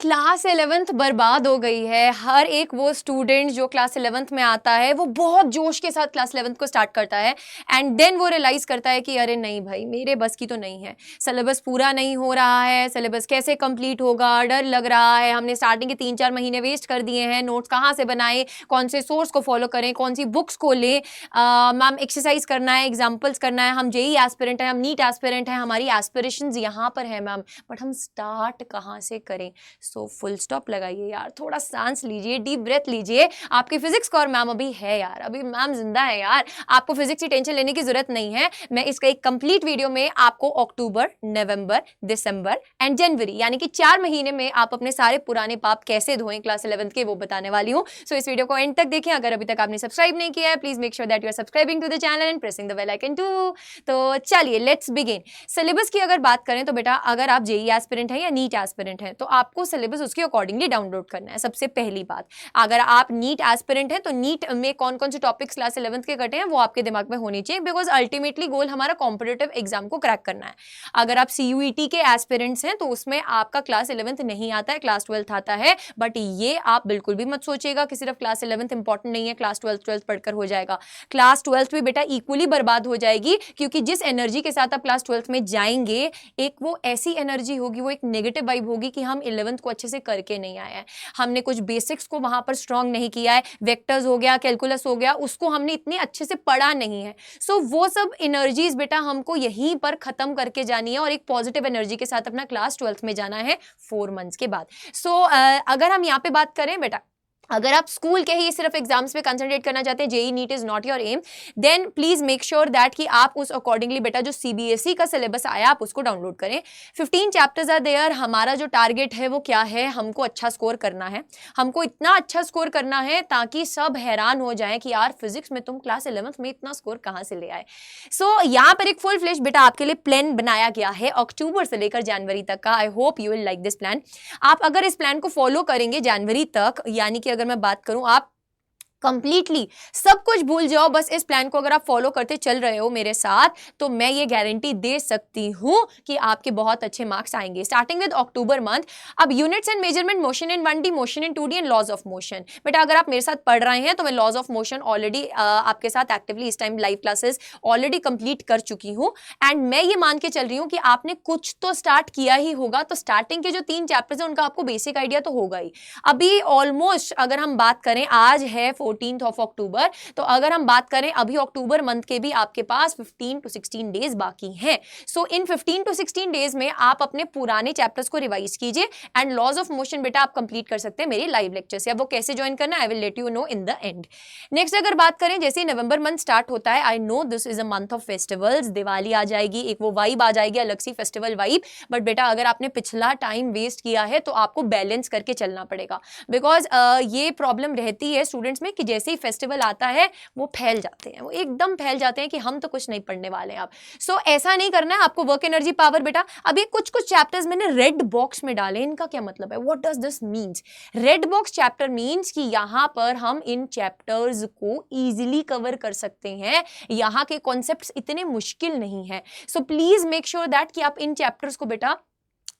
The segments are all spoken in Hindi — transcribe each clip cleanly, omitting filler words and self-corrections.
क्लास 11th बर्बाद हो गई है। हर एक वो स्टूडेंट जो क्लास 11th में आता है वो बहुत जोश के साथ क्लास 11th को स्टार्ट करता है एंड देन वो रियलाइज़ करता है कि अरे नहीं भाई, मेरे बस की तो नहीं है, सिलेबस पूरा नहीं हो रहा है, सिलेबस कैसे कंप्लीट होगा, डर लग रहा है, हमने स्टार्टिंग के 3-4 महीने वेस्ट कर दिए हैं, नोट्स कहाँ से बनाएं, कौन से सोर्स को फॉलो करें, कौन सी बुक्स को लें, मैम एक्सरसाइज करना है, एग्जाम्पल्स करना है, हम जेई एस्पिरेंट हैं, हम नीट एस्पिरेंट हैं, हमारी एस्पिरेशंस यहाँ पर है मैम, बट हम स्टार्ट कहाँ से करें। सो फुल स्टॉप लगाइए यार, थोड़ा सांस लीजिए, डीप ब्रेथ लीजिए। आपकी फिजिक्स का और मैम अभी है यार, अभी मैम जिंदा है यार, आपको फिजिक्स की टेंशन लेने की जरूरत नहीं है। मैं इसका एक कंप्लीट वीडियो में आपको अक्टूबर, नवंबर, दिसंबर एंड जनवरी यानी कि 4 महीने में आप अपने सारे पुराने पाप कैसे धोएं क्लास 11th के, वो बताने वाली हूं। सो इस वीडियो को एंड तक देखें। अगर अभी तक आपने सब्सक्राइब नहीं किया है, please make sure that you are subscribing to the channel and pressing the bell icon too. तो चलिए लेट्स बिगिन। सिलेबस की अगर बात करें तो बेटा, अगर आप जेई एस्पिरेंट है या नीट एस्पिरेंट है तो आपको सिलेबस उसके अकॉर्डिंगली डाउनलोड करना है। सबसे पहली बात, अगर आप नीट एस्पिरेंट है तो नीट में कौन कौन से टॉपिक्स क्लास 11th के कटे हैं वो आपके दिमाग में होनी चाहिए, बिकॉज अल्टीमेटली गोल हमारा कॉम्पिटिटिव एग्जाम को क्रैक करना है। अगर आप सीयूईटी के एस्पिरेंट्स हैं तो उसमें आपका क्लास 11th नहीं आता है, क्लास 12th आता है। बट ये आप बिल्कुल भी मत सोचिएगा कि सिर्फ क्लास 11th इंपॉर्टेंट नहीं है, क्लास 12th पढ़कर हो जाएगा। क्लास 12th भी बेटा इक्वली बर्बाद हो जाएगी, क्योंकि जिस एनर्जी के साथ आप क्लास 12th में जाएंगे, एक वो ऐसी एनर्जी होगी, वो एक नेगेटिव वाइब होगी कि हम 11th को अच्छे से करके नहीं आए हैं, हमने कुछ बेसिक्स को वहां पर स्ट्रांग नहीं किया है, वेक्टर्स हो गया, कैलकुलस हो गया, उसको हमने इतने अच्छे से पढ़ा नहीं है। सो वो सब एनर्जीज बेटा हमको यहीं पर खत्म करके जानी है और एक पॉजिटिव एनर्जी के साथ अपना क्लास 12th में जाना है 4 मंथ्स के बाद। सो अगर हम यहाँ पे बात करें बेटा, अगर आप स्कूल के ही सिर्फ एग्जाम्स पे कंसंट्रेट करना चाहते हैं, JEE NEET is not your aim, then please make sure that कि आप उस अकॉर्डिंगली बेटा जो सीबीएसई का सिलेबस आया आप उसको डाउनलोड करें। 15 चैप्टर्स आर देयर। हमारा जो टारगेट है वो क्या है, हमको अच्छा स्कोर करना है, हमको इतना अच्छा स्कोर करना है ताकि सब हैरान हो जाए कि यार फिजिक्स में तुम क्लास 11th में इतना स्कोर कहां से ले आए। सो यहाँ पर एक फुल फ्लेश बेटा आपके लिए प्लान बनाया गया है अक्टूबर से लेकर जनवरी तक का। I hope you will like this plan. आप अगर इस प्लान को फॉलो करेंगे जनवरी तक, यानी कि अगर मैं बात करूं, आप कंप्लीटली सब कुछ भूल जाओ, बस इस प्लान को अगर आप फॉलो करते चल रहे हो मेरे साथ, तो मैं ये गारंटी दे सकती हूं कि आपके बहुत अच्छे मार्क्स आएंगे स्टार्टिंग विद अक्टूबर मंथ। अब units and measurement, motion in 1D, motion in 2D and laws of motion. बेटा अगर आप मेरे साथ पढ़ रहे हैं तो मैं लॉज ऑफ मोशन ऑलरेडी आपके साथ एक्टिवली इस time live classes already complete कर चुकी हूं एंड मैं ये मान के चल रही हूं कि आपने कुछ तो स्टार्ट किया ही होगा। तो स्टार्टिंग के जो 3 चैप्टर्स हैं उनका आपको बेसिक आइडिया तो होगा ही। अभी ऑलमोस्ट अगर हम बात करें, आज है 14th ऑफ अक्टूबर, तो अगर हम बात करें अभी अक्टूबर मंथ के भी आपके पास 15 to 16 डेज बाकी हैं। सो इन 15 to 16 डेज में आप अपने पुराने चैप्टर्स को रिवाइज कीजिए एंड लॉज ऑफ मोशन बेटा आप कंप्लीट कर सकते हैं मेरी लाइव लेक्चर से। अब वो कैसे ज्वाइन करना है I will let you know in the end. Next अगर बात करें, जैसे नवंबर मंथ स्टार्ट होता है, I know this is a month of festivals, Diwali आ जाएगी, एक वो वाइब आ जाएगी, अलग सी फेस्टिवल वाइब। बट बेटा अगर आपने पिछला टाइम वेस्ट किया है तो आपको बैलेंस करके चलना पड़ेगा, बिकॉज ये प्रॉब्लम रहती है स्टूडेंट्स में कि जैसे ही फेस्टिवल आता है वो फैल जाते हैं, वो एकदम फैल जाते हैं कि हम तो कुछ नहीं पढ़ने वाले हैं आप। सो ऐसा नहीं करना है आपको। वर्क एनर्जी पावर बेटा, अभी कुछ कुछ चैप्टर्स मैंने रेड बॉक्स में डाले, इनका क्या मतलब है, what does this means? Red box chapter means कि यहां पर हम इन चैप्टर्स को इजीली कवर कर सकते हैं, यहां के कॉन्सेप्ट्स इतने मुश्किल नहीं है। सो प्लीज मेक श्योर दैट कि आप इन चैप्टर्स को बेटा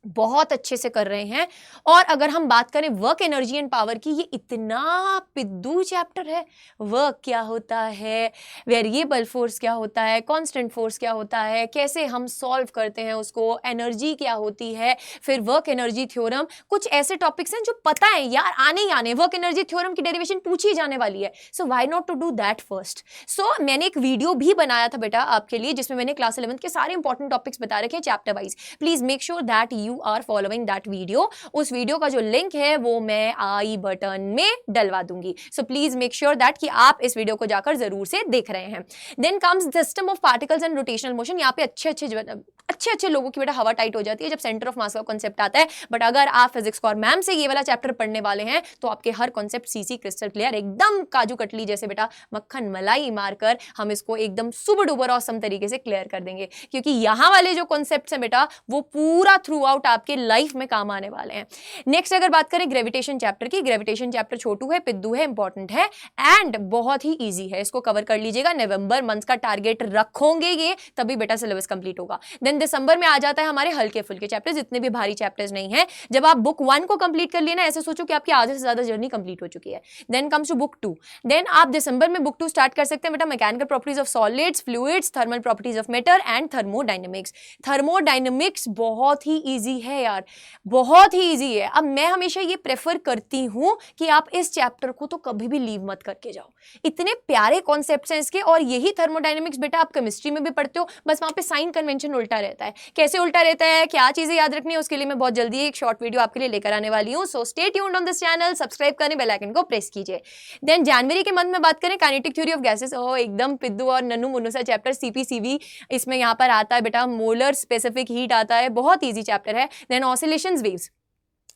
बहुत अच्छे से कर रहे हैं। और अगर हम बात करें वर्क एनर्जी एंड पावर की, ये इतना पिद्दू चैप्टर है। वर्क क्या होता है, वेरिएबल फोर्स क्या होता है, कांस्टेंट फोर्स क्या होता है, कैसे हम सॉल्व करते हैं उसको, एनर्जी क्या होती है, फिर वर्क एनर्जी थ्योरम, कुछ ऐसे टॉपिक्स हैं जो पता है यार आने ही आने। वर्क एनर्जी थ्योरम की डेरिवेशन पूछी जाने वाली है, so why not to do that first. So मैंने एक वीडियो भी बनाया था बेटा आपके लिए, जिसमें मैंने क्लास 11th के सारे इंपॉर्टेंट टॉपिक्स बता रखे हैं chapter wise. Please make sure that you are following that video. उस वीडियो का जो लिंक है वो मैं आई बटन में डलवा दूंगी। सो प्लीज मेक श्योर दैट कि आप इस वीडियो को जाकर जरूर से देख रहे हैं। Then comes system of particles and rotational motion. यहाँ पे अच्छे लोगों की बेटा हवा टाइट हो जाती है जब सेंटर ऑफ मास का कॉन्सेप्ट आता है। बट अगर आप फिजिक्स को और मैम से ये वाला चैप्टर पढ़ने वाले हैं तो आपके हर कॉन्सेप्ट सीसी क्रिस्टल क्लियर, एकदम काजू कटली जैसे बेटा मक्खन मलाई मारकर हम इसको एकदम सुपर डुपर ऑसम तरीके से क्लियर कर देंगे। क्योंकि यहाँ वाले जो कॉन्सेप्ट्स हैं बेटा वो पूरा थ्रू आउट डाउट आपके लाइफ में काम आने वाले हैं। नेक्स्ट अगर बात करें ग्रेविटेशन चैप्टर की, ग्रेविटेशन चैप्टर छोटू है, पिद्दू है, इंपॉर्टेंट है एंड बहुत ही ईजी है, इसको कवर कर लीजिएगा। नवंबर मंथ का टारगेट रखोगे ये, तभी बेटा सिलेबस कंप्लीट होगा। देन दिसंबर में आ जाता है हमारे हल्के फुल्के चैप्टर्स, इतने भी भारी चैप्टर्स नहीं है। जब आप बुक 1 को कंप्लीट कर लेना, ऐसे सोचो कि आपकी आधे से ज्यादा जर्नी कंप्लीट हो चुकी है। Then comes to book 2, then आप दिसंबर में बुक 2 स्टार्ट कर सकते हैं बेटा, mechanical properties of solids, fluids, thermal properties of matter and thermodynamics. Thermodynamics बहुत ही ईजी है यार, बहुत ही ईजी है। अब मैं हमेशा ये प्रेफर करती हूं कि आप इस चैप्टर को तो कभी भी लीव मत करके जाओ, इतने प्यारे कॉन्सेप्ट्स हैं इसके। और यही थर्मोडायनेमिक्स बेटा आप केमिस्ट्री में भी पढ़ते हो, बस वहां पे साइन कन्वेंशन उल्टा रहता है। कैसे उल्टा रहता है, क्या चीजें याद रखनी है, उसके लिए मैं बहुत जल्दी एक शॉर्ट वीडियो आपके लिए लेकर आने वाली हूं। So stay tuned on this channel, subscribe करें, बेल आइकन को प्रेस कीजिए। देन जनवरी के मंथ में बात करें काइनेटिक थ्योरी ऑफ गैसेस, ओ एकदम पिद्दू और नन्नू मुन्नू सा चैप्टर, सीपीसीबी इसमें यहाँ पर आता है बेटा, मोलर स्पेसिफिक हीट आता है, बहुत ईजी चैप्टर है। देन ऑसिलेशंस वेव्स,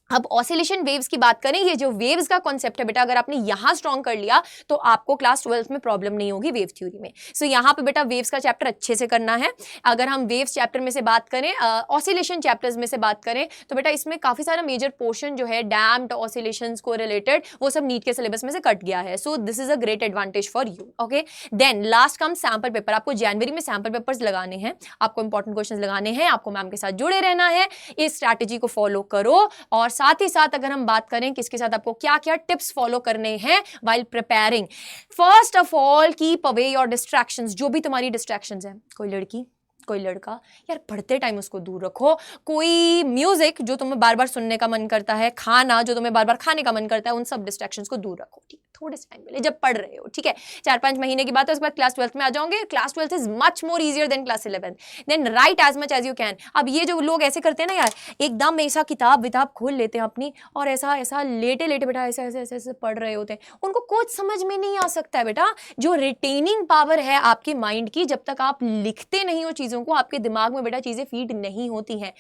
अब ऑसिलेशन वेव्स की बात करें, ये जो वेव्स का कॉन्सेप्ट है बेटा, अगर आपने यहां स्ट्रॉन्ग कर लिया तो आपको क्लास 12th में प्रॉब्लम नहीं होगी वेव थ्योरी में। सो यहां पे बेटा वेव्स का चैप्टर अच्छे से करना है। अगर हम वेव्स चैप्टर में से बात करें, ऑसिलेशन चैप्टर्स में से बात करें, तो बेटा इसमें काफी सारा मेजर पोर्शन जो है डैम्प्ड ऑसिलेशंस को रिलेटेड, वो सब नीट के सिलेबस में से कट गया है। So this is a great advantage for you. Okay, then last come sample paper. आपको जनवरी में सैंपल पेपर्स लगाने हैं, आपको इंपॉर्टेंट क्वेश्चन लगाने हैं, आपको मैम के साथ जुड़े रहना है, इस स्ट्रैटेजी को फॉलो करो। और साथ ही साथ अगर हम बात करें किसके साथ आपको क्या क्या टिप्स फॉलो करने हैं while preparing, first of all keep away your distractions. जो भी तुम्हारी डिस्ट्रैक्शंस हैं, कोई लड़की, कोई लड़का, यार पढ़ते टाइम उसको दूर रखो। कोई म्यूजिक जो तुम्हें बार बार सुनने का मन करता है, खाना जो तुम्हें बार बार खाने का मन करता है, उन सब डिस्ट्रैक्शंस को दूर रखो, ठीक है, थोड़े से टाइम के लिए जब पढ़ रहे हो, ठीक है। 4-5 महीने की बात है, उसके बाद क्लास 12th में आ जाओगे। Class 12th is much more easier than class 11th। Then write as much as you can. अब ये जो लोग ऐसे करते हैं ना यार, एकदम ऐसा किताब विताब खोल लेते हैं अपनी और ऐसा ऐसा लेटे लेटे बेटा ऐसे ऐसे ऐसे ऐसे पढ़ रहे होते हैं, उनको कुछ समझ में नहीं आ सकता है बेटा। जो रिटेनिंग पावर है आपके माइंड की, जब तक आप लिखते नहीं हो चीजों को, आपके दिमाग में बेटा चीजें फीड नहीं होती हैं।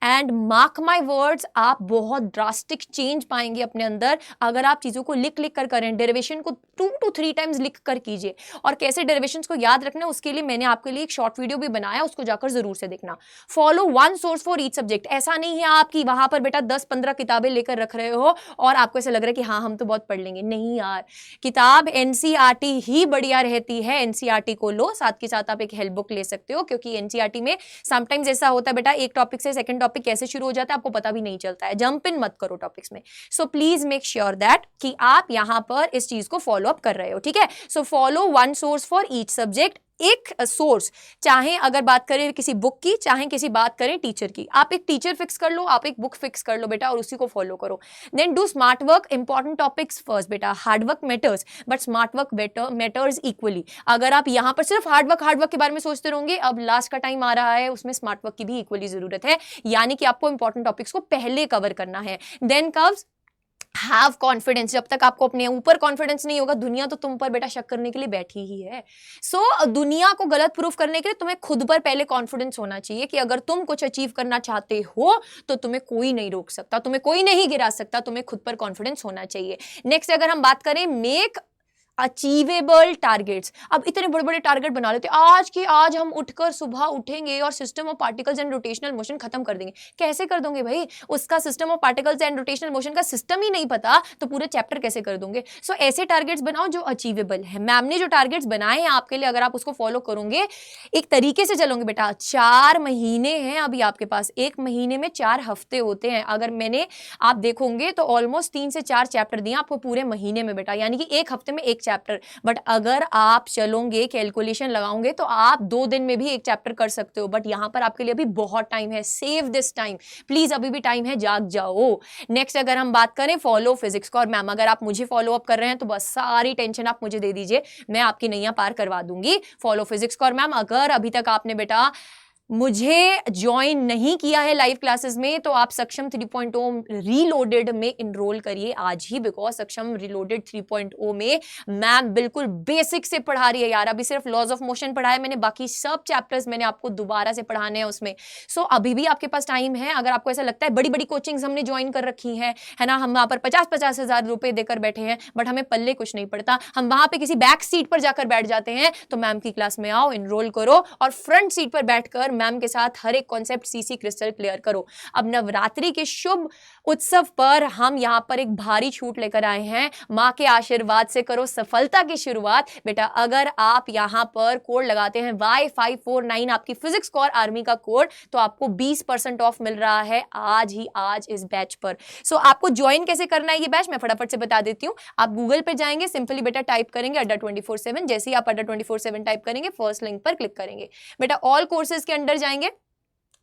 एंड मार्क माई वर्ड्स, आप बहुत ड्रास्टिक चेंज पाएंगे अपने अंदर अगर आप चीजों को लिख लिख कर करें। डेरिवेशन को 2 to 3 टाइम्स लिख कर कीजिए। और कैसे डेरिवेशंस को याद रखना है, उसके लिए मैंने आपके लिए एक शॉर्ट वीडियो भी बनाया, उसको जाकर जरूर से देखना। Follow 1 source for each subject. ऐसा नहीं है आपकी वहां पर बेटा 10-15 किताबें लेकर रख रहे हो और आपको ऐसा लग रहा है कि हाँ हम तो बहुत पढ़ लेंगे। नहीं यार, किताब एनसीईआरटी ही बढ़िया रहती है, एनसीईआरटी को लो, साथ के साथ आप एक हेल्प बुक ले सकते हो, क्योंकि एनसीईआरटी में समटाइम्स ऐसा होता है बेटा, एक टॉपिक से सेकंड टॉपिक कैसे शुरू हो जाता है आपको पता भी नहीं चलता है। जंप इन मत करो टॉपिक्स में। सो प्लीज मेक श्योर दैट कि आप यहां पर इस चीज को फॉलो अप कर रहे हो, ठीक है। So follow 1 source for each subject. एक सोर्स, चाहे अगर बात करें किसी बुक की, चाहे किसी बात करें टीचर की, आप एक टीचर फिक्स कर लो, आप एक बुक फिक्स कर लो बेटा और उसी को फॉलो करो। Then do smart work, important topics first बेटा। Hard work matters but smart work matters equally. अगर आप यहां पर सिर्फ हार्ड वर्क के बारे में सोचते रहोगे, अब लास्ट का टाइम आ रहा है, उसमें स्मार्ट वर्क की भी इक्वली जरूरत है, यानी कि आपको इंपॉर्टेंट टॉपिक्स को पहले कवर करना है। Then comes have confidence. जब तक आपको अपने ऊपर कॉन्फिडेंस नहीं होगा, दुनिया तो तुम पर बेटा शक करने के लिए बैठी ही है। सो दुनिया को गलत प्रूफ करने के लिए तुम्हें खुद पर पहले कॉन्फिडेंस होना चाहिए कि अगर तुम कुछ अचीव करना चाहते हो तो तुम्हें कोई नहीं रोक सकता, तुम्हें कोई नहीं गिरा सकता, तुम्हें खुद पर कॉन्फिडेंस होना चाहिए। नेक्स्ट अगर हम बात करें, मेक अचीवेबल टारगेट्स। अब इतने बड़े बड़े टारगेट बना लेते हैं, आज हम उठकर सुबह उठेंगे और system of particles and rotational motion खत्म कर देंगे। कैसे कर दोगे भाई? उसका system of particles and rotational motion का सिस्टम ही नहीं पता तो पूरे चैप्टर कैसे कर दोगे? सो ऐसे टारगेट्स बनाओ जो अचीवेबल है। मैम ने जो टारगेट्स बनाए हैं आपके लिए, अगर आप उसको फॉलो करोगे, एक तरीके से चलोगे बेटा, 4 महीने हैं अभी आपके पास, 1 महीने में 4 हफ्ते होते हैं। अगर मैंने आप देखोगे तो ऑलमोस्ट 3 से 4 चैप्टर दिए आपको पूरे महीने में बेटा, यानी कि 1 हफ्ते में 1 चैप्टर। बट अगर आप चलोगे, कैलकुलेशन लगाओगे तो आप 2 दिन में भी 1 चैप्टर कर सकते हो। बट यहां पर आपके लिए अभी बहुत टाइम है। सेव दिस टाइम प्लीज, अभी भी टाइम है, जाग जाओ। नेक्स्ट अगर हम बात करें, फॉलो फिजिक्स को। और मैम अगर आप मुझे फॉलो अप कर रहे हैं तो बस सारी टेंशन आप मुझे दे दीजिए, मैं आपकी नैया पार करवा दूंगी। फॉलो फिजिक्स को। और मैम अगर अभी तक आपने बेटा मुझे ज्वाइन नहीं किया है लाइव क्लासेस में, तो आप सक्षम 3.0 रीलोडेड में इनरोल करिए आज ही, बिकॉज सक्षम रीलोडेड 3.0 में मैम बिल्कुल बेसिक से पढ़ा रही है यार। अभी सिर्फ लॉज ऑफ मोशन पढ़ाया मैंने, बाकी सब चैप्टर्स मैंने आपको दोबारा से पढ़ाने हैं उसमें। सो अभी भी आपके पास टाइम है। अगर आपको ऐसा लगता है बड़ी बड़ी कोचिंग्स हमने ज्वाइन कर रखी है ना, हम वहां पर 50-50 हजार रुपए देकर बैठे हैं, बट हमें पल्ले कुछ नहीं पड़ता, हम वहां पे किसी बैक सीट पर जाकर बैठ जाते हैं, तो मैम की क्लास में आओ, इनरोल करो और फ्रंट सीट पर बैठकर मैम के साथ हर एक कॉन्सेप्ट सीसी क्रिस्टल क्लियर करो। अब नवरात्रि के शुभ उत्सव पर हम यहाँ पर एक भारी छूट लेकर आए हैं। माँ के आशीर्वाद से करो सफलता की शुरुआत। बेटा अगर आप यहाँ पर कोड लगाते हैं Y549 आपकी फिजिक्स कोर आर्मी का कोड, तो आपको 20% ऑफ मिल रहा है आज इस बैच पर। सो आपको ज्वाइन कैसे करना है ये बैच मैं फटाफट से बता देती हूँ। आप गूगल पे जाएंगे, सिंपली बेटा टाइप करेंगे अड्डा 24/7। जैसे ही आप अड्डा 24/7 टाइप करेंगे फर्स्ट लिंक पर क्लिक करेंगे। बेटा ऑल कोर्सेज के अंडर जाएंगे।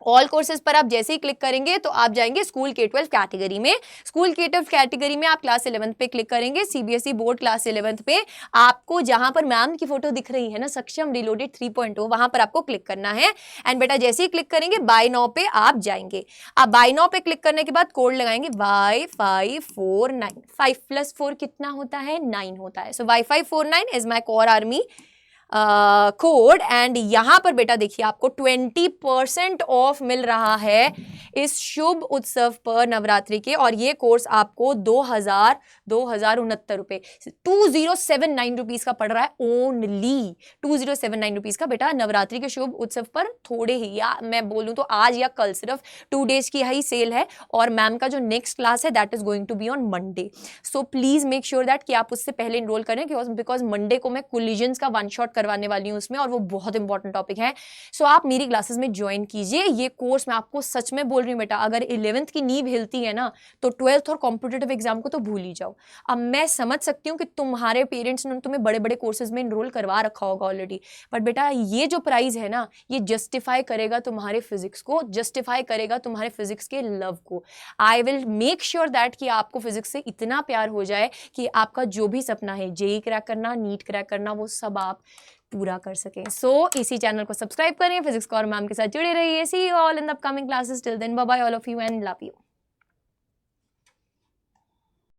ऑल कोर्सेज पर आप जैसे ही क्लिक करेंगे तो आप जाएंगे स्कूल K-12 कैटेगरी में। स्कूल K-12 कैटेगरी में आप क्लास 11th पे क्लिक करेंगे। CBSE बोर्ड क्लास 11th पे आपको जहां पर मैम की फोटो दिख रही है ना, सक्षम रिलोडेड 3.0, वहां पर आपको क्लिक करना है। एंड बेटा जैसे ही क्लिक करेंगे बाय नाउ पे आप जाएंगे। आप बाय नाउ पे क्लिक करने के बाद कोड लगाएंगे Y549। 5 + 4 कितना होता है? 9 होता है। सो Y549 is my core army code. And यहां पर बेटा देखिए आपको 20% ऑफ मिल रहा है इस शुभ उत्सव पर नवरात्रि के। और ये कोर्स आपको 2,069 रुपए 2079 रुपीज का पड़ रहा है। ओनली 2079 रुपीज का बेटा नवरात्रि के शुभ उत्सव पर थोड़े ही, या मैं बोलूं तो आज या कल, सिर्फ 2 डेज की ही सेल है। और मैम का जो नेक्स्ट क्लास है that is going to be on Monday. So please make sure that कि आप उससे पहले इनरोल करें, बिकॉज मंडे को मैं कोलिजन्स का 1 शॉट करवाने वाली हूं उसमें, और वो बहुत इंपॉर्टेंट टॉपिक है। सो आप मेरी क्लासेस में ज्वाइन कीजिए। ये कोर्स मैं आपको सच में बोल रही हूँ बेटा, अगर 11th की नींव हिलती है ना तो 12th और कॉम्पिटिटिव एग्जाम को तो भूल ही जाओ। अब मैं समझ सकती हूँ कि तुम्हारे पेरेंट्स ने तुम्हें बड़े बड़े कोर्सेज में इनरोल करवा रखा होगा ऑलरेडी, बट बेटा ये जो प्राइस है ना, ये जस्टिफाई करेगा तुम्हारे फिजिक्स को, जस्टिफाई करेगा तुम्हारे फिजिक्स के लव को। I will make sure that कि आपको फिजिक्स से इतना प्यार हो जाए कि आपका जो भी सपना है, जेई क्रैक करना, नीट क्रैक करना, वो सब आप पूरा कर सकें। सो इसी चैनल को सब्सक्राइब करें, फिजिक्स कोर मैम के साथ जुड़े रहिए। See you all in the upcoming classes. Till then bye bye all of you and love you.